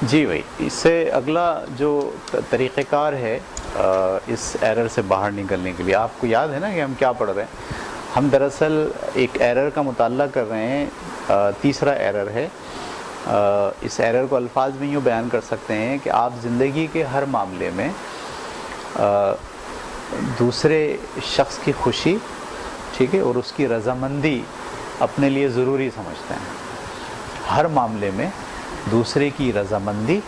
جی بھائی، اس سے اگلا جو طریقہ کار ہے اس ایرر سے باہر نکلنے کے لیے، آپ کو یاد ہے نا کہ ہم کیا پڑھ رہے ہیں؟ ہم دراصل ایک ایرر کا مطالعہ کر رہے ہیں، تیسرا ایرر ہے۔ اس ایرر کو الفاظ میں یوں بیان کر سکتے ہیں کہ آپ زندگی کے ہر معاملے میں دوسرے شخص کی خوشی، ٹھیک ہے، اور اس کی رضامندی اپنے لیے ضروری سمجھتے ہیں۔ ہر معاملے میں دوسرے کی رضامندی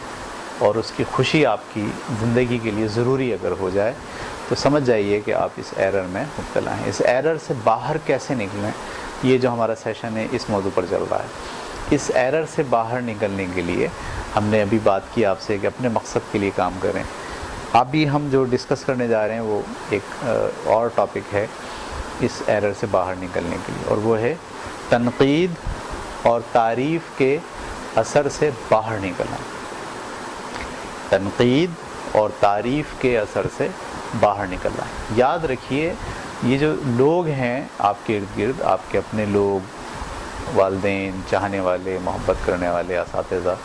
اور اس کی خوشی آپ کی زندگی کے لیے ضروری اگر ہو جائے تو سمجھ جائیے کہ آپ اس ایرر میں مبتلا ہیں۔ اس ایرر سے باہر کیسے نکلیں، یہ جو ہمارا سیشن ہے اس موضوع پر چل رہا ہے۔ اس ایرر سے باہر نکلنے کے لیے ہم نے ابھی بات کی آپ سے کہ اپنے مقصد کے لیے کام کریں۔ ابھی ہم جو ڈسکس کرنے جا رہے ہیں وہ ایک اور ٹاپک ہے اس ایرر سے باہر نکلنے کے لیے، اور وہ ہے تنقید اور تعریف کے اثر سے باہر نکلنا۔ تنقید اور تعریف کے اثر سے باہر نکلنا۔ یاد رکھیے، یہ جو لوگ ہیں آپ کے ارد گرد، آپ کے اپنے لوگ، والدین، چاہنے والے، محبت کرنے والے، اساتذہ،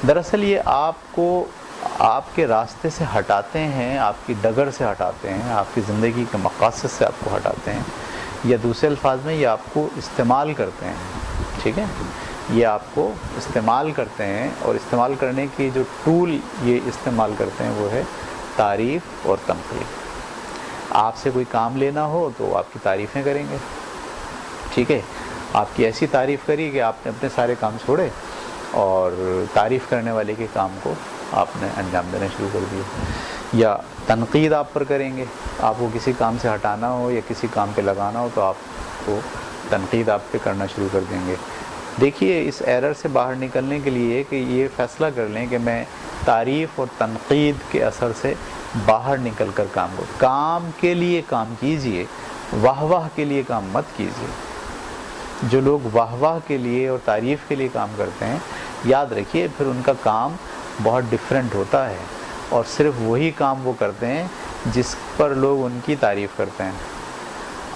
دراصل یہ آپ کو آپ کے راستے سے ہٹاتے ہیں، آپ کی ڈگر سے ہٹاتے ہیں، آپ کی زندگی کے مقاصد سے آپ کو ہٹاتے ہیں، یا دوسرے الفاظ میں یہ آپ کو استعمال کرتے ہیں، ٹھیک ہے، یہ آپ کو استعمال کرتے ہیں، اور استعمال کرنے کی جو ٹول یہ استعمال کرتے ہیں وہ ہے تعریف اور تنقید۔ آپ سے کوئی کام لینا ہو تو آپ کی تعریفیں کریں گے، ٹھیک ہے، آپ کی ایسی تعریف کری کہ آپ نے اپنے سارے کام چھوڑے اور تعریف کرنے والے کے کام کو آپ نے انجام دینا شروع کر دیا۔ یا تنقید آپ پر کریں گے، آپ کو کسی کام سے ہٹانا ہو یا کسی کام پہ لگانا ہو تو آپ کو تنقید آپ پہ کرنا شروع کر دیں گے۔ دیکھیے، اس ایرر سے باہر نکلنے کے لیے کہ یہ فیصلہ کر لیں کہ میں تعریف اور تنقید کے اثر سے باہر نکل کر کام کروں۔ کام کے لیے کام کیجئے، واہ واہ کے لیے کام مت کیجئے۔ جو لوگ واہ واہ کے لیے اور تعریف کے لیے کام کرتے ہیں، یاد رکھیے پھر ان کا کام بہت ڈیفرنٹ ہوتا ہے، اور صرف وہی کام وہ کرتے ہیں جس پر لوگ ان کی تعریف کرتے ہیں۔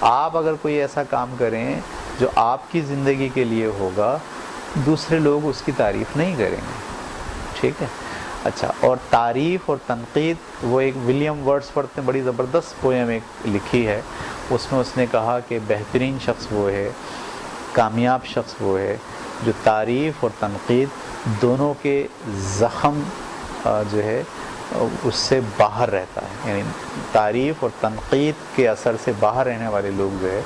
آپ اگر کوئی ایسا کام کریں جو آپ کی زندگی کے لیے ہوگا، دوسرے لوگ اس کی تعریف نہیں کریں گے، ٹھیک ہے۔ اچھا، اور تعریف اور تنقید، وہ ایک ولیم ورڈسورتھ نے بڑی زبردست پویم ایک لکھی ہے، اس میں اس نے کہا کہ بہترین شخص وہ ہے، کامیاب شخص وہ ہے جو تعریف اور تنقید دونوں کے زخم جو ہے اس سے باہر رہتا ہے۔ یعنی تعریف اور تنقید کے اثر سے باہر رہنے والے لوگ جو ہے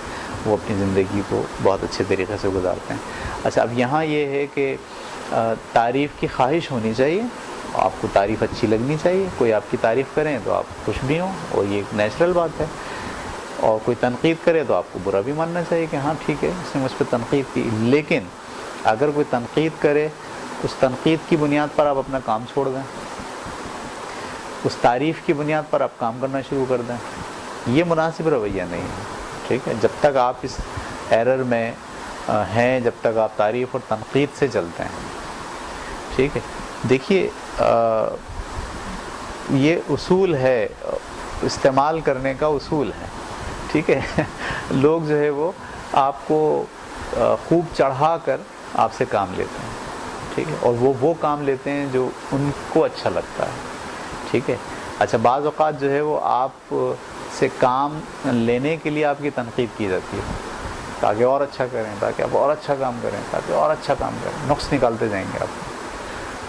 وہ اپنی زندگی کو بہت اچھے طریقے سے گزارتے ہیں۔ اچھا، اب یہاں یہ ہے کہ تعریف کی خواہش ہونی چاہیے، آپ کو تعریف اچھی لگنی چاہیے، کوئی آپ کی تعریف کریں تو آپ خوش بھی ہوں، اور یہ ایک نیچرل بات ہے، اور کوئی تنقید کرے تو آپ کو برا بھی ماننا چاہیے کہ ہاں ٹھیک ہے، اس نے مجھ پہ تنقید کی۔ لیکن اگر کوئی تنقید کرے، اس تنقید کی بنیاد پر آپ اپنا کام چھوڑ دیں، اس تعریف کی بنیاد پر آپ کام کرنا شروع کر دیں، یہ مناسب رویہ نہیں ہے، ٹھیک ہے۔ جب تک آپ اس ایرر میں ہیں، جب تک آپ تعریف اور تنقید سے چلتے ہیں، ٹھیک ہے۔ دیکھیے، یہ اصول ہے، استعمال کرنے کا اصول ہے، ٹھیک ہے۔ لوگ جو ہے وہ آپ کو خوب چڑھا کر آپ سے کام لیتے ہیں، ٹھیک ہے، اور وہ کام لیتے ہیں جو ان کو اچھا لگتا ہے، ٹھیک ہے۔ اچھا، بعض اوقات جو ہے وہ آپ سے کام لینے کے لیے آپ کی تنقید کی جاتی ہے تاکہ اور اچھا کریں، تاکہ آپ اور اچھا کام کریں، تاکہ اور اچھا کام کریں، نقص نکالتے جائیں گے آپ۔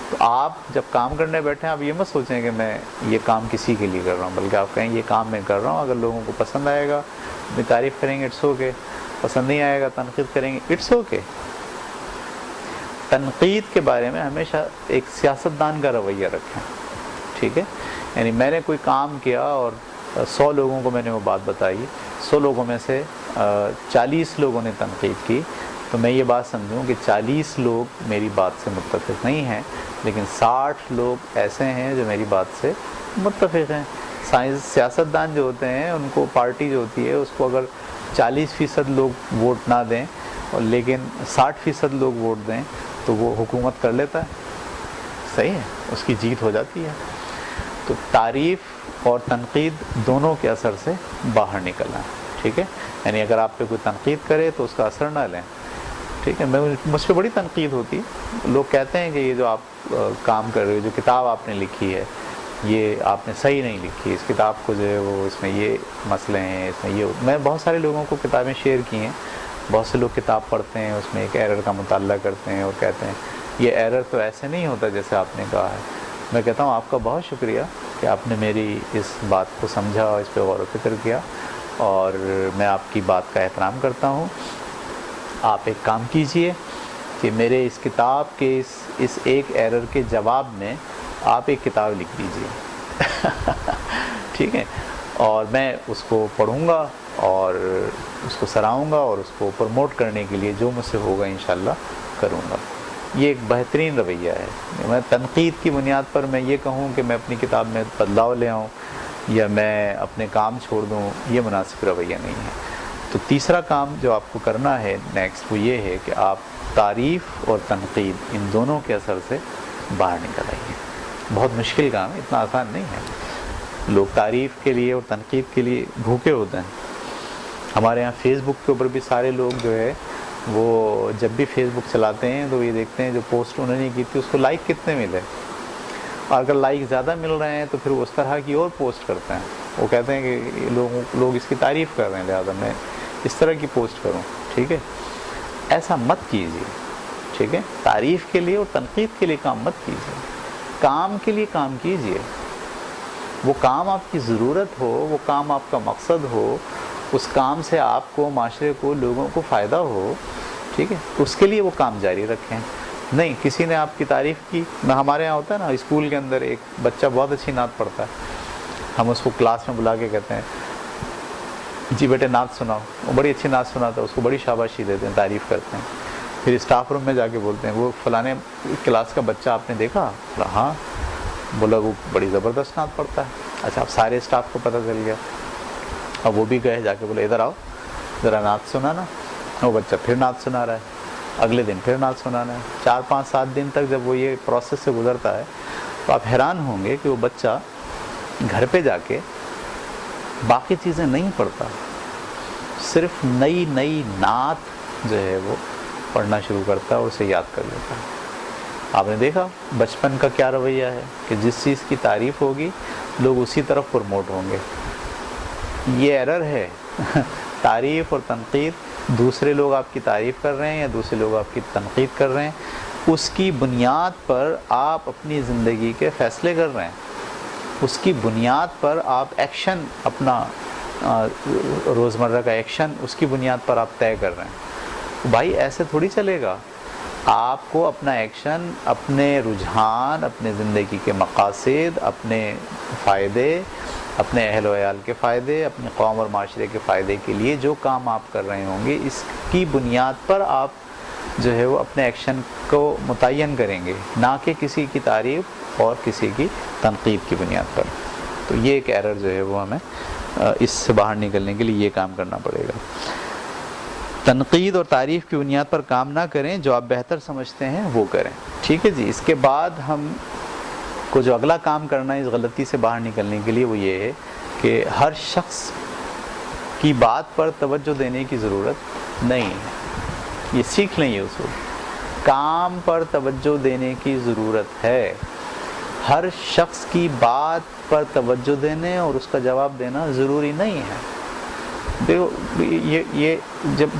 تو آپ جب کام کرنے بیٹھیں، آپ یہ مت سوچیں کہ میں یہ کام کسی کے لیے کر رہا ہوں، بلکہ آپ کہیں یہ کام میں کر رہا ہوں، اگر لوگوں کو پسند آئے گا میں تعریف کریں گے، اٹس اوکے، پسند نہیں آئے گا تنقید کریں گے، اٹس اوکے۔ تنقید کے بارے میں ہمیشہ ایک سیاستدان کا رویہ رکھیں، ٹھیک ہے۔ یعنی میں نے کوئی کام کیا اور 100 لوگوں کو میں نے وہ بات بتائی، 100 لوگوں میں سے 40 لوگوں نے تنقید کی، تو میں یہ بات سمجھوں کہ 40 لوگ میری بات سے متفق نہیں ہیں، لیکن 60 لوگ ایسے ہیں جو میری بات سے متفق ہیں۔ سیاستدان جو ہوتے ہیں، ان کو پارٹی جو ہوتی ہے اس کو اگر 40% لوگ ووٹ نہ دیں اور لیکن 60% لوگ ووٹ دیں تو وہ حکومت کر لیتا ہے، صحیح ہے، اس کی جیت ہو جاتی ہے۔ تو تعریف اور تنقید دونوں کے اثر سے باہر نکلنا ہے، ٹھیک ہے۔ یعنی اگر آپ پہ کوئی تنقید کرے تو اس کا اثر نہ لیں، ٹھیک ہے۔ مجھ پہ بڑی تنقید ہوتی ہے، لوگ کہتے ہیں کہ یہ جو آپ کام کر رہے ہو، جو کتاب آپ نے لکھی ہے یہ آپ نے صحیح نہیں لکھی، اس کتاب کو جو ہے وہ اس میں یہ مسئلے ہیں، اس میں یہ، میں بہت سارے لوگوں کو کتابیں شیئر کی ہیں، بہت سے لوگ کتاب پڑھتے ہیں، اس میں ایک ایرر کا مطالعہ کرتے ہیں اور کہتے ہیں یہ ایرر تو ایسے نہیں ہوتا جیسے آپ نے کہا ہے۔ میں کہتا ہوں آپ کا بہت شکریہ کہ آپ نے میری اس بات کو سمجھا اور اس پہ غور و فکر کیا، اور میں آپ کی بات کا احترام کرتا ہوں۔ آپ ایک کام کیجئے کہ میرے اس کتاب کے اس ایک ایرر کے جواب میں آپ ایک کتاب لکھ دیجئے ٹھیک ہے، اور میں اس کو پڑھوں گا اور اس کو سراہوں گا اور اس کو پروموٹ کرنے کے لیے جو مجھ سے ہوگا انشاءاللہ کروں گا۔ یہ ایک بہترین رویہ ہے۔ میں تنقید کی بنیاد پر میں یہ کہوں کہ میں اپنی کتاب میں بدلاؤ لے آؤں یا میں اپنے کام چھوڑ دوں، یہ مناسب رویہ نہیں ہے۔ تو تیسرا کام جو آپ کو کرنا ہے نیکسٹ، وہ یہ ہے کہ آپ تعریف اور تنقید ان دونوں کے اثر سے باہر نکل آئیے۔ بہت مشکل کام ہے، اتنا آسان نہیں ہے۔ لوگ تعریف کے لیے اور تنقید کے لیے بھوکے ہوتے ہیں۔ ہمارے ہاں فیس بک کے اوپر بھی سارے لوگ جو ہے وہ جب بھی فیس بک چلاتے ہیں تو یہ دیکھتے ہیں جو پوسٹ انہوں نے کی تھی اس کو لائک کتنے ملے، اور اگر لائک زیادہ مل رہے ہیں تو پھر وہ اس طرح کی اور پوسٹ کرتے ہیں، وہ کہتے ہیں کہ لوگ اس کی تعریف کر رہے ہیں لہٰذا میں اس طرح کی پوسٹ کروں۔ ٹھیک ہے، ایسا مت کیجیے، ٹھیک ہے، تعریف کے لیے اور تنقید کے لیے کام مت کیجیے، کام کے لیے کام کیجیے، وہ کام آپ کی ضرورت ہو، وہ کام آپ کا مقصد ہو، اس کام سے آپ کو، معاشرے کو، لوگوں کو فائدہ ہو، ٹھیک ہے، اس کے لیے وہ کام جاری رکھیں۔ نہیں کسی نے آپ کی تعریف کی، ہمارے ہاں ہوتا ہے نا اسکول کے اندر ایک بچہ بہت اچھی نعت پڑھتا ہے، ہم اس کو کلاس میں بلا کے کہتے ہیں جی بیٹے نعت سناؤ، وہ بڑی اچھی نعت سناتا ہے، اس کو بڑی شاباشی دیتے ہیں، تعریف کرتے ہیں، پھر اسٹاف روم میں جا کے بولتے ہیں وہ فلانے کلاس کا بچہ آپ نے دیکھا؟ بولا ہاں، بولا وہ بڑی زبردست نعت پڑھتا ہے۔ اچھا اب سارے اسٹاف کو پتہ چل گیا، اب وہ بھی گئے جا کے بولے ادھر آؤ ذرا نعت سنانا، وہ بچہ پھر نعت سنا رہا ہے، اگلے دن پھر نعت سنانا ہے، 4 5 7 دن تک جب وہ یہ پروسیس سے گزرتا ہے تو آپ حیران ہوں گے کہ وہ بچہ گھر پہ جا کے باقی چیزیں نہیں پڑھتا، صرف نئی نعت جو ہے وہ پڑھنا شروع کرتا ہے اور اسے یاد کر لیتا ہے۔ آپ نے دیکھا بچپن کا کیا رویہ ہے کہ جس چیز کی تعریف ہوگی لوگ اسی طرف پروموٹ ہوں گے۔ یہ ایرر ہے تعریف اور تنقید، دوسرے لوگ آپ کی تعریف کر رہے ہیں یا دوسرے لوگ آپ کی تنقید کر رہے ہیں، اس کی بنیاد پر آپ اپنی زندگی کے فیصلے کر رہے ہیں، اس کی بنیاد پر آپ ایکشن، اپنا روزمرہ کا ایکشن اس کی بنیاد پر آپ طے کر رہے ہیں۔ بھائی ایسے تھوڑی چلے گا، آپ کو اپنا ایکشن، اپنے رجحان، اپنے زندگی کے مقاصد، اپنے فائدے، اپنے اہل و عیال کے فائدے، اپنی قوم اور معاشرے کے فائدے کے لیے جو کام آپ کر رہے ہوں گے اس کی بنیاد پر آپ جو ہے وہ اپنے ایکشن کو متعین کریں گے، نہ کہ کسی کی تعریف اور کسی کی تنقید کی بنیاد پر۔ تو یہ ایک ایرر جو ہے وہ ہمیں اس سے باہر نکلنے کے لیے یہ کام کرنا پڑے گا۔ تنقید اور تعریف کی بنیاد پر کام نہ کریں، جو آپ بہتر سمجھتے ہیں وہ کریں۔ ٹھیک ہے جی، اس کے بعد ہم کو جو اگلا کام کرنا ہے اس غلطی سے باہر نکلنے کے لیے وہ یہ ہے کہ ہر شخص کی بات پر توجہ دینے کی ضرورت نہیں ہے۔ یہ سیکھ لیں، یہ اصول، کام پر توجہ دینے کی ضرورت ہے۔ ہر شخص کی بات پر توجہ دینے اور اس کا جواب دینا ضروری نہیں ہے۔ دیکھو یہ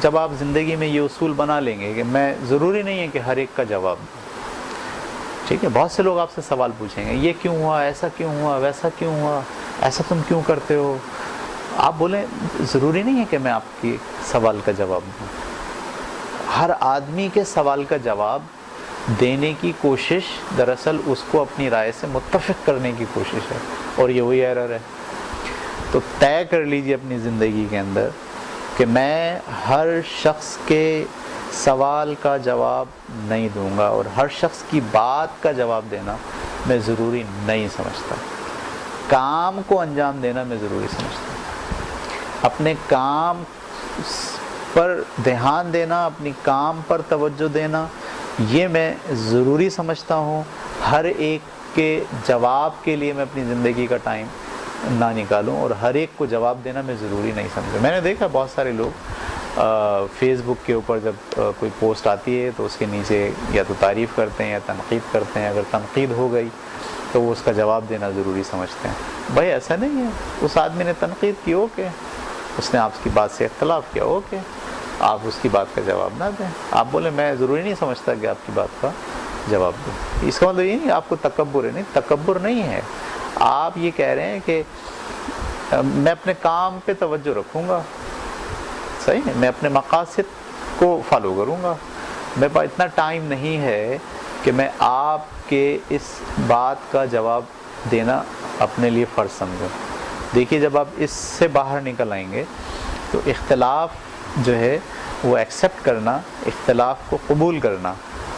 جب آپ زندگی میں یہ اصول بنا لیں گے کہ میں ضروری نہیں ہے کہ ہر ایک کا جواب دوں، ٹھیک ہے، بہت سے لوگ آپ سے سوال پوچھیں گے یہ کیوں ہوا، ایسا کیوں ہوا، ویسا کیوں ہوا، ایسا تم کیوں کرتے ہو، آپ بولیں ضروری نہیں ہے کہ میں آپ کی سوال کا جواب دوں۔ ہر آدمی کے سوال کا جواب دینے کی کوشش دراصل اس کو اپنی رائے سے متفق کرنے کی کوشش ہے، اور یہ وہی ایرر ہے۔ تو طے کر لیجیے اپنی زندگی کے اندر کہ میں ہر شخص کے سوال کا جواب نہیں دوں گا اور ہر شخص کی بات کا جواب دینا میں ضروری نہیں سمجھتا، کام کو انجام دینا میں ضروری سمجھتا ہوں۔ اپنے کام پر دھیان دینا، اپنی کام پر توجہ دینا یہ میں ضروری سمجھتا ہوں۔ ہر ایک کے جواب کے لیے میں اپنی زندگی کا ٹائم نہ نکالوں اور ہر ایک کو جواب دینا میں ضروری نہیں سمجھتا۔ میں نے دیکھا بہت سارے لوگ فیس بک کے اوپر جب کوئی پوسٹ آتی ہے تو اس کے نیچے یا تو تعریف کرتے ہیں یا تنقید کرتے ہیں. اگر تنقید ہو گئی تو وہ اس کا جواب دینا ضروری سمجھتے ہیں. بھائی ایسا نہیں ہے, اس آدمی نے تنقید کی, اوکے, اس نے آپ کی بات سے اختلاف کیا, اوکے, آپ اس کی بات کا جواب نہ دیں. آپ بولیں میں ضروری نہیں سمجھتا کہ آپ کی بات کا جواب دوں. اس کا مطلب یہ نہیں آپ کو تکبر ہے. نہیں, تکبر نہیں ہے. آپ یہ کہہ رہے ہیں کہ میں اپنے کام پہ توجہ رکھوں گا, صحیح ہے, میں اپنے مقاصد کو فالو کروں گا. میرے پاس اتنا ٹائم نہیں ہے کہ میں آپ کے اس بات کا جواب دینا اپنے لیے فرض سمجھوں. دیکھیے جب آپ اس سے باہر نکل آئیں گے تو اختلاف جو ہے وہ ایکسیپٹ کرنا, اختلاف کو قبول کرنا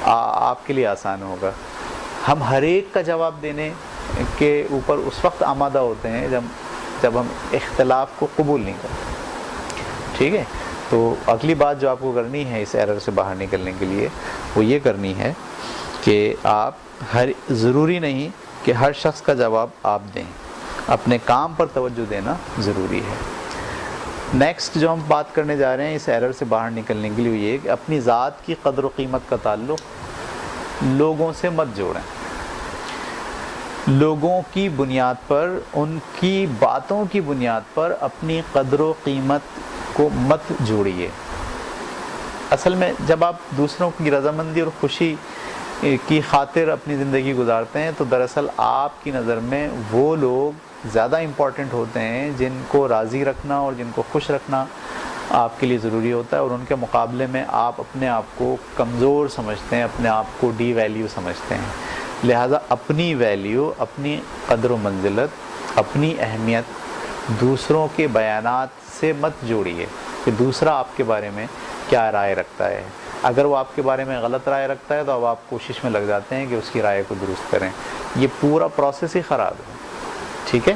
آپ کے لیے آسان ہوگا. ہم ہر ایک کا جواب دینے کے اوپر اس وقت آمادہ ہوتے ہیں جب ہم اختلاف کو قبول نہیں کرتے. ٹھیک ہے, تو اگلی بات جو آپ کو کرنی ہے اس ایرر سے باہر نکلنے کے لیے وہ یہ کرنی ہے کہ آپ ضروری نہیں کہ ہر شخص کا جواب آپ دیں, اپنے کام پر توجہ دینا ضروری ہے. نیکسٹ جو ہم بات کرنے جا رہے ہیں اس ایرر سے باہر نکلنے کے لیے وہ یہ کہ اپنی ذات کی قدر و قیمت کا تعلق لوگوں سے مت جوڑیں. لوگوں کی بنیاد پر, ان کی باتوں کی بنیاد پر اپنی قدر و قیمت کو مت جوڑیے. اصل میں جب آپ دوسروں کی رضامندی اور خوشی کی خاطر اپنی زندگی گزارتے ہیں تو دراصل آپ کی نظر میں وہ لوگ زیادہ امپورٹنٹ ہوتے ہیں جن کو راضی رکھنا اور جن کو خوش رکھنا آپ کے لیے ضروری ہوتا ہے, اور ان کے مقابلے میں آپ اپنے آپ کو کمزور سمجھتے ہیں, اپنے آپ کو ڈی ویلیو سمجھتے ہیں. لہٰذا اپنی ویلیو, اپنی قدر و منزلت, اپنی اہمیت دوسروں کے بیانات سے مت جوڑیے کہ دوسرا آپ کے بارے میں کیا رائے رکھتا ہے. اگر وہ آپ کے بارے میں غلط رائے رکھتا ہے تو اب آپ کوشش میں لگ جاتے ہیں کہ اس کی رائے کو درست کریں. یہ پورا پروسیس ہی خراب ہے. ٹھیک ہے,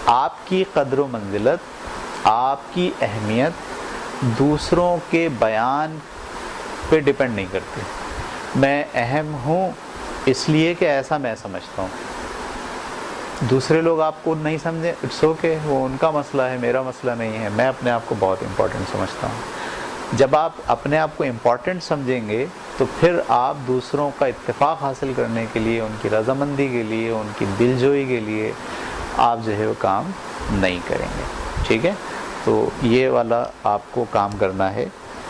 آپ کی قدر و منزلت, آپ کی اہمیت دوسروں کے بیان پہ ڈیپینڈ نہیں کرتی. میں اہم ہوں اس لیے کہ ایسا میں سمجھتا ہوں. دوسرے لوگ آپ کو نہیں سمجھیں, اٹس اوکے, وہ ان کا مسئلہ ہے, میرا مسئلہ نہیں ہے. میں اپنے آپ کو بہت امپورٹنٹ سمجھتا ہوں. جب آپ اپنے آپ کو امپورٹنٹ سمجھیں گے تو پھر آپ دوسروں کا اتفاق حاصل کرنے کے لیے, ان کی رضامندی کے لیے, ان کی دلجوئی کے لیے آپ جو ہے وہ کام نہیں کریں گے. ٹھیک ہے, تو یہ والا آپ کو کام کرنا ہے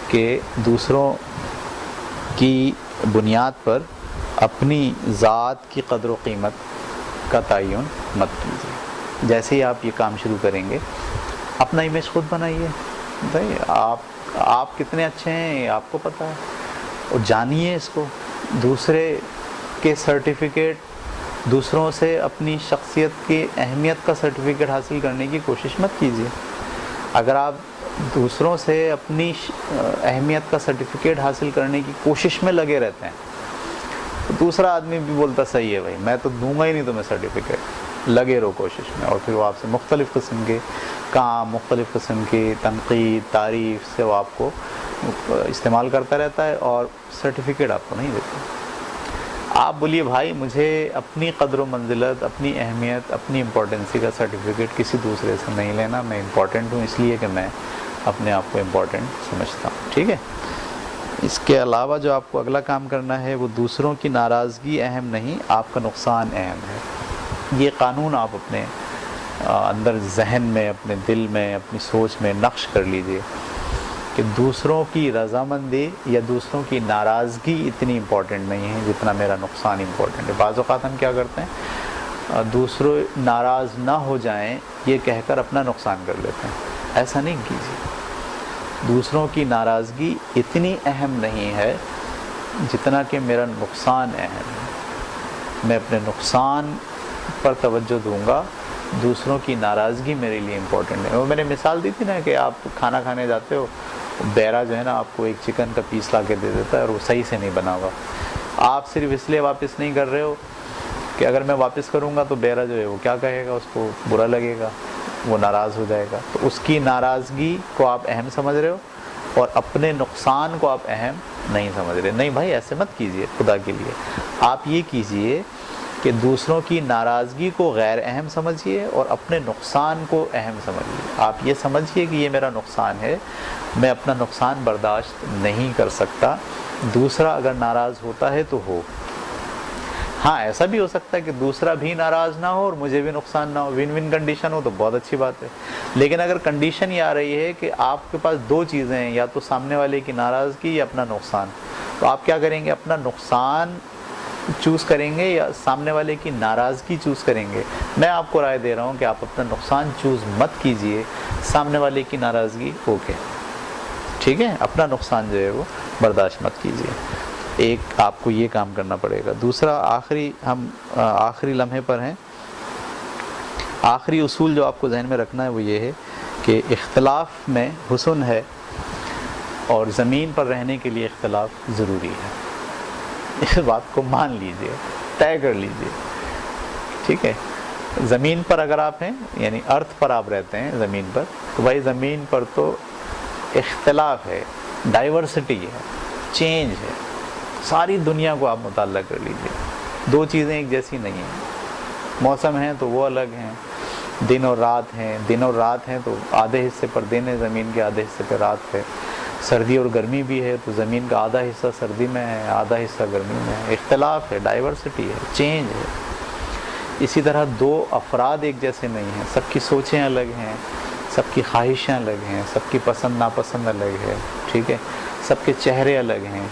کہ دوسروں کی بنیاد پر اپنی ذات کی قدر و قیمت کا تعین مت کیجیے. جیسے ہی آپ یہ کام شروع کریں گے اپنا امیج خود بنائیے. بھائی آپ کتنے اچھے ہیں آپ کو پتہ ہے, اور جانیے اس کو. دوسرے کے سرٹیفکیٹ, دوسروں سے اپنی شخصیت کی اہمیت کا سرٹیفکیٹ حاصل کرنے کی کوشش مت کیجیے. اگر آپ دوسروں سے اپنی اہمیت کا سرٹیفکیٹ حاصل کرنے کی کوشش میں لگے رہتے ہیں تو دوسرا آدمی بھی بولتا صحیح ہے بھائی, میں تو دوں گا ہی نہیں تمہیں سرٹیفکیٹ, لگے رہو کوشش میں. اور پھر وہ آپ سے مختلف قسم کے کام, مختلف قسم کی تنقید, تعریف سے وہ آپ کو استعمال کرتا رہتا ہے اور سرٹیفکیٹ آپ کو نہیں دیتا. آپ بولیے بھائی مجھے اپنی قدر و منزلت, اپنی اہمیت, اپنی امپورٹنسی کا سرٹیفکیٹ کسی دوسرے سے نہیں لینا. میں امپورٹنٹ ہوں اس لیے کہ میں اپنے آپ کو امپورٹنٹ سمجھتا ہوں. ٹھیک ہے, اس کے علاوہ جو آپ کو اگلا کام کرنا ہے وہ دوسروں کی ناراضگی اہم نہیں, آپ کا نقصان اہم ہے. یہ قانون آپ اپنے اندر ذہن میں, اپنے دل میں, اپنی سوچ میں نقش کر لیجئے کہ دوسروں کی رضامندی یا دوسروں کی ناراضگی اتنی امپورٹنٹ نہیں ہے جتنا میرا نقصان امپورٹنٹ ہے. بعض اوقات ہم کیا کرتے ہیں, دوسرے ناراض نہ ہو جائیں یہ کہہ کر اپنا نقصان کر لیتے ہیں. ایسا نہیں کیجیے. دوسروں کی ناراضگی اتنی اہم نہیں ہے جتنا کہ میرا نقصان اہم ہے. میں اپنے نقصان پر توجہ دوں گا, دوسروں کی ناراضگی میرے لیے امپورٹنٹ ہے. وہ میں نے مثال دی تھی نا کہ آپ کھانا کھانے جاتے ہو, بیرا جو ہے نا آپ کو ایک چکن کا پیس لا کے دے دیتا ہے اور وہ صحیح سے نہیں بنا ہوا. آپ صرف اس لیے واپس نہیں کر رہے ہو کہ اگر میں واپس کروں گا تو بیرا جو ہے وہ کیا کہے گا, اس کو برا لگے گا, وہ ناراض ہو جائے گا. تو اس کی ناراضگی کو آپ اہم سمجھ رہے ہو اور اپنے نقصان کو آپ اہم نہیں سمجھ رہے. نہیں بھائی ایسے مت کیجئے خدا کے لیے. آپ یہ کیجئے کہ دوسروں کی ناراضگی کو غیر اہم سمجھیے اور اپنے نقصان کو اہم سمجھیے. آپ یہ سمجھیے کہ یہ میرا نقصان ہے, میں اپنا نقصان برداشت نہیں کر سکتا, دوسرا اگر ناراض ہوتا ہے تو ہو. ہاں ایسا بھی ہو سکتا ہے کہ دوسرا بھی ناراض نہ ہو اور مجھے بھی نقصان نہ ہو, ون ون کنڈیشن ہو تو بہت اچھی بات ہے. لیکن اگر کنڈیشن یہ آ رہی ہے کہ آپ کے پاس دو چیزیں ہیں, یا تو سامنے والے کی ناراضگی یا اپنا نقصان, تو آپ کیا کریں گے؟ اپنا نقصان چوز کریں گے یا سامنے والے کی ناراضگی چوز کریں گے؟ میں آپ کو رائے دے رہا ہوں کہ آپ اپنا نقصان چوز مت کیجئے, سامنے والے کی ناراضگی اوکے, ٹھیک ہے, اپنا نقصان جو ہے وہ برداشت مت کیجئے. ایک آپ کو یہ کام کرنا پڑے گا. دوسرا ہم آخری لمحے پر ہیں. آخری اصول جو آپ کو ذہن میں رکھنا ہے وہ یہ ہے کہ اختلاف میں حسن ہے اور زمین پر رہنے کے لیے اختلاف ضروری ہے. اس بات کو مان لیجئے, طے کر لیجئے, ٹھیک ہے. زمین پر اگر آپ ہیں, یعنی ارتھ پر آپ رہتے ہیں زمین پر, تو بھائی زمین پر تو اختلاف ہے, ڈائیورسٹی ہے, چینج ہے. ساری دنیا کو آپ مطالعہ کر لیجئے, دو چیزیں ایک جیسی نہیں ہیں. موسم ہیں تو وہ الگ ہیں, دن اور رات ہیں, دن اور رات ہیں تو آدھے حصے پر دن ہے زمین کے, آدھے حصے پہ رات ہے. سردی اور گرمی بھی ہے تو زمین کا آدھا حصہ سردی میں ہے, آدھا حصہ گرمی میں ہے. اختلاف ہے, ڈائیورسٹی ہے, چینج ہے. اسی طرح دو افراد ایک جیسے نہیں ہیں, سب کی سوچیں الگ ہیں, سب کی خواہشیں الگ ہیں, سب کی پسند ناپسند الگ ہے, ٹھیک ہے. سب کے چہرے الگ ہیں,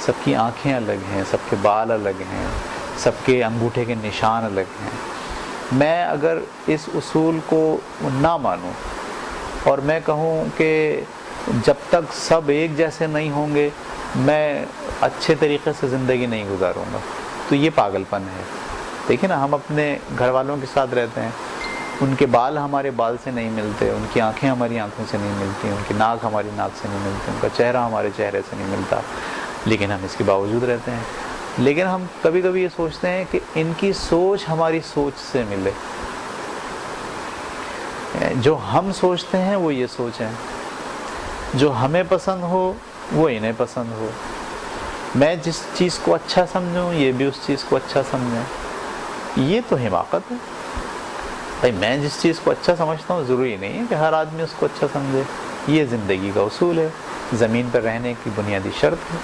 سب کی آنکھیں الگ ہیں, سب کے بال الگ ہیں, سب کے انگوٹھے کے نشان الگ ہیں. میں اگر اس اصول کو نہ مانوں اور میں کہوں کہ جب تک سب ایک جیسے نہیں ہوں گے میں اچھے طریقے سے زندگی نہیں گزاروں گا, تو یہ پاگل پن ہے. دیکھیں نا, ہم اپنے گھر والوں کے ساتھ رہتے ہیں, ان کے بال ہمارے بال سے نہیں ملتے, ان کی آنکھیں ہماری آنکھوں سے نہیں ملتی, ان کی ناک ہماری ناک سے نہیں ملتی, ان کا چہرہ ہمارے چہرے سے نہیں ملتا, لیکن ہم اس کے باوجود رہتے ہیں. لیکن ہم کبھی کبھی یہ سوچتے ہیں کہ ان کی سوچ ہماری سوچ سے ملے. جو ہم سوچتے ہیں وہ یہ سوچ ہے, جو ہمیں پسند ہو وہ انہیں پسند ہو. میں جس چیز کو اچھا سمجھوں یہ بھی اس چیز کو اچھا سمجھیں. یہ تو حماقت ہے بھائی. میں جس چیز کو اچھا سمجھتا ہوں ضروری نہیں ہے کہ ہر آدمی اس کو اچھا سمجھے. یہ زندگی کا اصول ہے, زمین پر رہنے کی بنیادی شرط ہے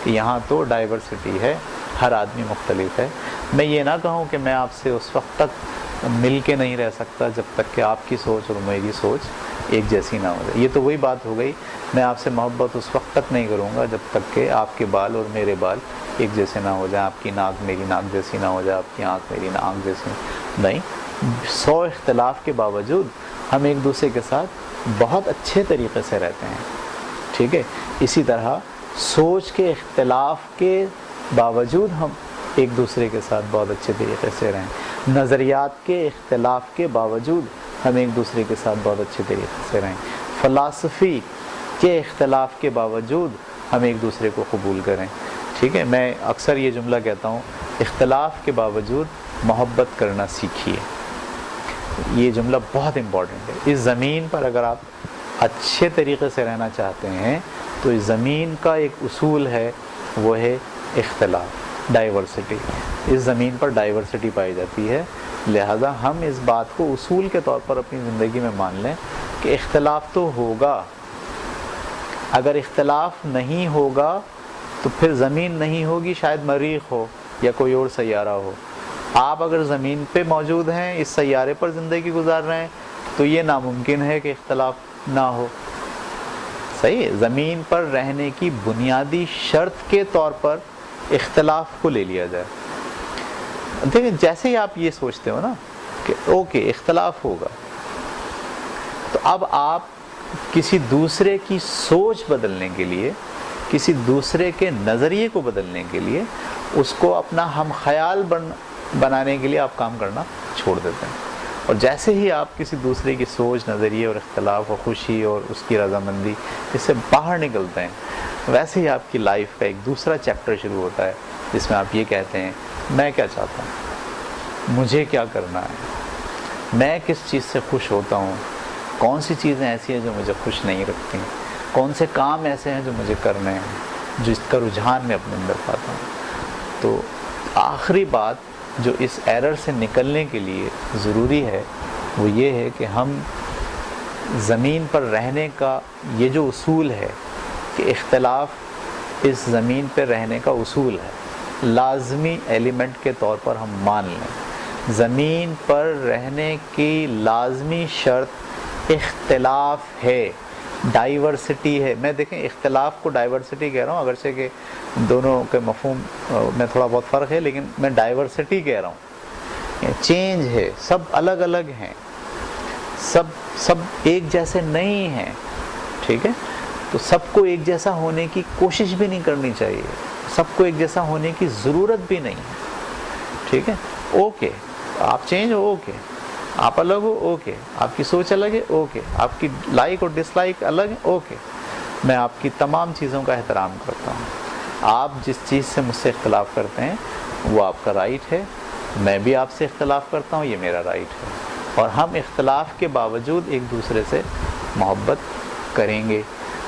کہ یہاں تو ڈائیورسٹی ہے, ہر آدمی مختلف ہے. میں یہ نہ کہوں کہ میں آپ سے اس وقت تک مل کے نہیں رہ سکتا جب تک کہ آپ کی سوچ اور میری سوچ ایک جیسی نہ ہو جائے. یہ تو وہی بات ہو گئی, میں آپ سے محبت اس وقت تک نہیں کروں گا جب تک کہ آپ کے بال اور میرے بال ایک جیسے نہ ہو جائیں, آپ کی ناک میری ناک جیسی نہ ہو جائے, آپ کی آنکھ میری آنکھ جیسی نہیں. 100 اختلاف کے باوجود ہم ایک دوسرے کے ساتھ بہت اچھے طریقے سے رہتے ہیں, ٹھیک ہے. اسی طرح سوچ کے اختلاف کے باوجود ہم ایک دوسرے کے ساتھ بہت اچھے طریقے سے رہیں. نظریات کے اختلاف کے باوجود ہم ایک دوسرے کے ساتھ بہت اچھے طریقے سے رہیں. فلسفی کے اختلاف کے باوجود ہم ایک دوسرے کو قبول کریں, ٹھیک ہے. میں اکثر یہ جملہ کہتا ہوں, اختلاف کے باوجود محبت کرنا سیکھیے. یہ جملہ بہت امپورٹنٹ ہے. اس زمین پر اگر آپ اچھے طریقے سے رہنا چاہتے ہیں تو اس زمین کا ایک اصول ہے, وہ ہے اختلاف, ڈائیورسٹی. اس زمین پر ڈائیورسٹی پائی جاتی ہے, لہذا ہم اس بات کو اصول کے طور پر اپنی زندگی میں مان لیں کہ اختلاف تو ہوگا. اگر اختلاف نہیں ہوگا تو پھر زمین نہیں ہوگی, شاید مریخ ہو یا کوئی اور سیارہ ہو. آپ اگر زمین پہ موجود ہیں, اس سیارے پر زندگی گزار رہے ہیں, تو یہ ناممکن ہے کہ اختلاف نہ ہو. صحیح ہے. زمین پر رہنے کی بنیادی شرط کے طور پر اختلاف کو لے لیا جائے. دیکھیں, جیسے ہی آپ یہ سوچتے ہو نا کہ اوکے اختلاف ہوگا, تو اب آپ کسی دوسرے کی سوچ بدلنے کے لیے, کسی دوسرے کے نظریے کو بدلنے کے لیے, اس کو اپنا ہم خیال بنانے کے لیے آپ کام کرنا چھوڑ دیتے ہیں. اور جیسے ہی آپ کسی دوسرے کی سوچ, نظریے اور اختلاف اور خوشی اور اس کی رضامندی اس سے باہر نکلتے ہیں, ویسے ہی آپ کی لائف کا ایک دوسرا چیپٹر شروع ہوتا ہے جس میں آپ یہ کہتے ہیں, میں کیا چاہتا ہوں, مجھے کیا کرنا ہے, میں کس چیز سے خوش ہوتا ہوں, کون سی چیزیں ایسی ہیں جو مجھے خوش نہیں رکھتی, کون سے کام ایسے ہیں جو مجھے کرنے ہیں, جس کا رجحان میں اپنے اندر پاتا ہوں. تو آخری بات جو اس ایرر سے نکلنے کے لیے ضروری ہے وہ یہ ہے کہ ہم زمین پر رہنے کا یہ جو اصول ہے کہ اختلاف اس زمین پہ رہنے کا اصول ہے، لازمی ایلیمنٹ کے طور پر ہم مان لیں، زمین پر رہنے کی لازمی شرط اختلاف ہے، ڈائیورسٹی ہے۔ میں دیکھیں اختلاف کو ڈائیورسٹی کہہ رہا ہوں، اگرچہ کہ دونوں کے مفہوم میں تھوڑا بہت فرق ہے، لیکن میں ڈائیورسٹی کہہ رہا ہوں، چینج ہے، سب الگ الگ ہیں، سب ایک جیسے نہیں ہیں، ٹھیک ہے؟ تو سب کو ایک جیسا ہونے کی کوشش بھی نہیں کرنی چاہیے، سب کو ایک جیسا ہونے کی ضرورت بھی نہیں ہے، ٹھیک ہے؟ اوکے آپ چینج ہو، اوکے آپ الگ ہو، اوکے آپ کی سوچ الگ ہے، اوکے آپ کی لائک اور ڈس لائک الگ ہے، اوکے میں آپ کی تمام چیزوں کا احترام کرتا ہوں۔ آپ جس چیز سے مجھ سے اختلاف کرتے ہیں وہ آپ کا رائٹ ہے، میں بھی آپ سے اختلاف کرتا ہوں، یہ میرا رائٹ ہے، اور ہم اختلاف کے باوجود ایک دوسرے سے محبت کریں گے،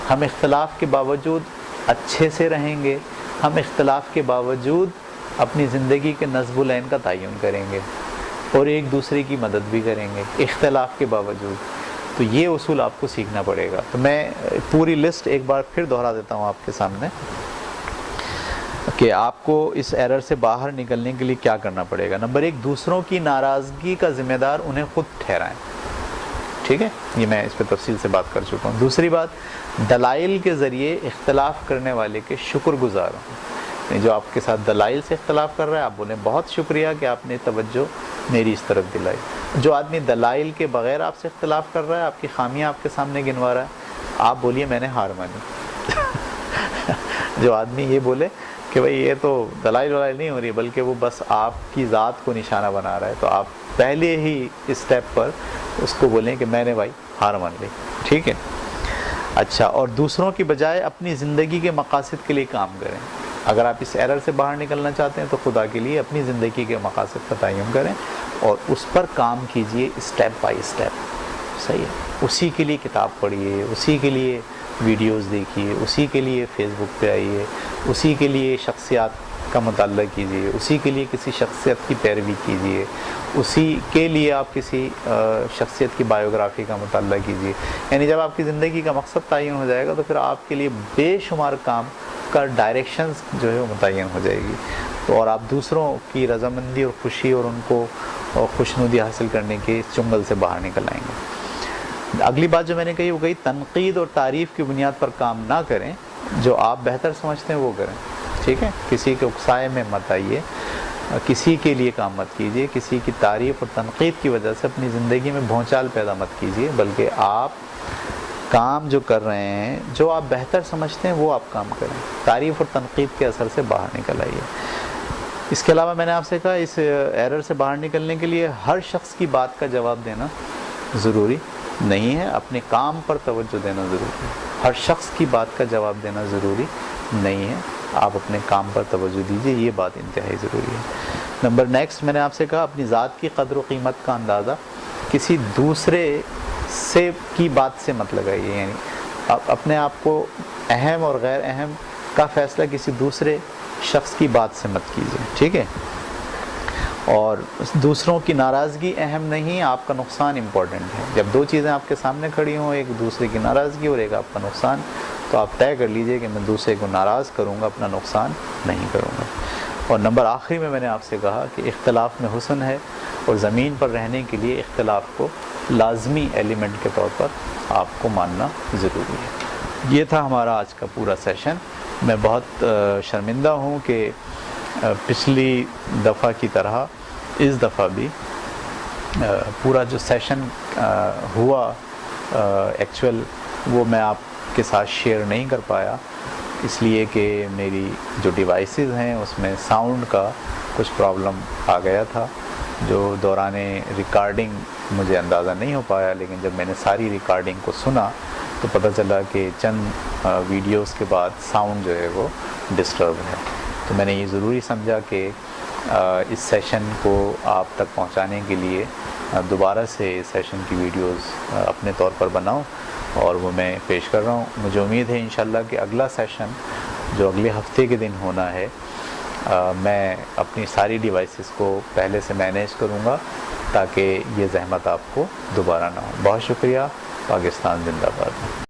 ہم اختلاف کے باوجود اچھے سے رہیں گے، ہم اختلاف کے باوجود اپنی زندگی کے نصب العین کا تعین کریں گے اور ایک دوسرے کی مدد بھی کریں گے اختلاف کے باوجود۔ تو یہ اصول آپ کو سیکھنا پڑے گا۔ تو میں پوری لسٹ ایک بار پھر دہرا دیتا ہوں آپ کے سامنے کہ آپ کو اس ایرر سے باہر نکلنے کے لیے کیا کرنا پڑے گا۔ نمبر 1، دوسروں کی ناراضگی کا ذمہ دار انہیں خود ٹھہرائیں، ٹھیک ہے؟ یہ میں اس پہ تفصیل سے بات کر چکا ہوں۔ دوسری بات، دلائل کے ذریعے اختلاف کرنے والے کے شکر گزار ہوں۔ جو آپ کے ساتھ دلائل سے اختلاف کر رہا ہے آپ بولیں بہت شکریہ کہ آپ نے توجہ میری اس طرف دلائی۔ جو آدمی دلائل کے بغیر آپ سے اختلاف کر رہا ہے، آپ کی خامیاں آپ کے سامنے گنوا رہا ہے، آپ بولیے میں نے ہار مانی۔ جو آدمی یہ بولے کہ بھئی یہ تو دلائل نہیں ہو رہی بلکہ وہ بس آپ کی ذات کو نشانہ بنا رہا ہے، تو آپ پہلے ہی اسٹیپ پر اس کو بولیں کہ میں نے بھائی ہار مان لی، ٹھیک ہے؟ اچھا، اور دوسروں کی بجائے اپنی زندگی کے مقاصد کے لیے کام کریں۔ اگر آپ اس ایرر سے باہر نکلنا چاہتے ہیں تو خدا کے لیے اپنی زندگی کے مقاصد کا تعین کریں اور اس پر کام کیجئے اسٹیپ بائی اسٹیپ، صحیح ہے؟ اسی کے لیے کتاب پڑھیے، اسی کے لیے ویڈیوز دیکھیے، اسی کے لیے فیس بک پہ آئیے، اسی کے لیے شخصیات کا مطالعہ کیجیے، اسی کے لیے کسی شخصیت کی پیروی کیجیے، اسی کے لیے آپ کسی شخصیت کی بایوگرافی کا مطالعہ کیجیے۔ یعنی جب آپ کی زندگی کا مقصد تعین ہو جائے گا تو پھر آپ کے لیے بے شمار کام کا ڈائریکشنز جو ہے وہ متعین ہو جائے گی، تو اور آپ دوسروں کی رضامندی اور خوشی اور ان کو خوشنودی حاصل کرنے کے چنگل سے باہر نکل آئیں گے۔ اگلی بات جو میں نے کہی وہ کہی تنقید اور تعریف کی بنیاد پر کام نہ کریں، جو آپ بہتر سمجھتے ہیں وہ کریں، ٹھیک ہے؟ کسی کے اکسائے میں مت آئیے، کسی کے لیے کام مت کیجیے، کسی کی تعریف اور تنقید کی وجہ سے اپنی زندگی میں بھونچال پیدا مت کیجیے، بلکہ آپ کام جو کر رہے ہیں، جو آپ بہتر سمجھتے ہیں وہ آپ کام کریں، تعریف اور تنقید کے اثر سے باہر نکل آئیے۔ اس کے علاوہ میں نے آپ سے کہا اس ایرر سے باہر نکلنے کے لیے ہر شخص کی بات کا جواب دینا ضروری نہیں ہے، اپنے کام پر توجہ دینا ضروری ہے۔ ہر شخص کی بات کا جواب دینا ضروری نہیں ہے، آپ اپنے کام پر توجہ دیجیے، یہ بات انتہائی ضروری ہے۔ نمبر نیکسٹ، میں نے آپ سے کہا اپنی ذات کی قدر و قیمت کا اندازہ کسی دوسرے سے کی بات سے مت لگائیے، یعنی آپ اپنے آپ کو اہم اور غیر اہم کا فیصلہ کسی دوسرے شخص کی بات سے مت کیجیے، ٹھیک ہے؟ اور دوسروں کی ناراضگی اہم نہیں، آپ کا نقصان امپورٹنٹ ہے۔ جب دو چیزیں آپ کے سامنے کھڑی ہوں، ایک دوسرے کی ناراضگی اور ایک آپ کا نقصان، تو آپ طے کر لیجئے کہ میں دوسرے کو ناراض کروں گا، اپنا نقصان نہیں کروں گا۔ اور نمبر آخری میں نے آپ سے کہا کہ اختلاف میں حسن ہے، اور زمین پر رہنے کے لیے اختلاف کو لازمی ایلیمنٹ کے طور پر آپ کو ماننا ضروری ہے۔ یہ تھا ہمارا آج کا پورا سیشن۔ میں بہت شرمندہ ہوں کہ پچھلی دفعہ کی طرح اس دفعہ بھی پورا جو سیشن ہوا ایکچول وہ میں آپ کے ساتھ شیئر نہیں کر پایا، اس لیے کہ میری جو ڈیوائسز ہیں اس میں ساؤنڈ کا کچھ پرابلم آ گیا تھا، جو دوران ریکارڈنگ مجھے اندازہ نہیں ہو پایا، لیکن جب میں نے ساری ریکارڈنگ کو سنا تو پتہ چلا کہ چند ویڈیوز کے بعد ساؤنڈ جو ہے وہ ڈسٹرب ہے۔ تو میں نے یہ ضروری سمجھا کہ اس سیشن کو آپ تک پہنچانے کے لیے دوبارہ سے اس سیشن کی ویڈیوز اپنے طور پر بناؤں اور وہ میں پیش کر رہا ہوں۔ مجھے امید ہے انشاءاللہ کہ اگلا سیشن جو اگلے ہفتے کے دن ہونا ہے میں اپنی ساری ڈیوائسز کو پہلے سے مینیج کروں گا تاکہ یہ زحمت آپ کو دوبارہ نہ ہو۔ بہت شکریہ۔ پاکستان زندہ باد۔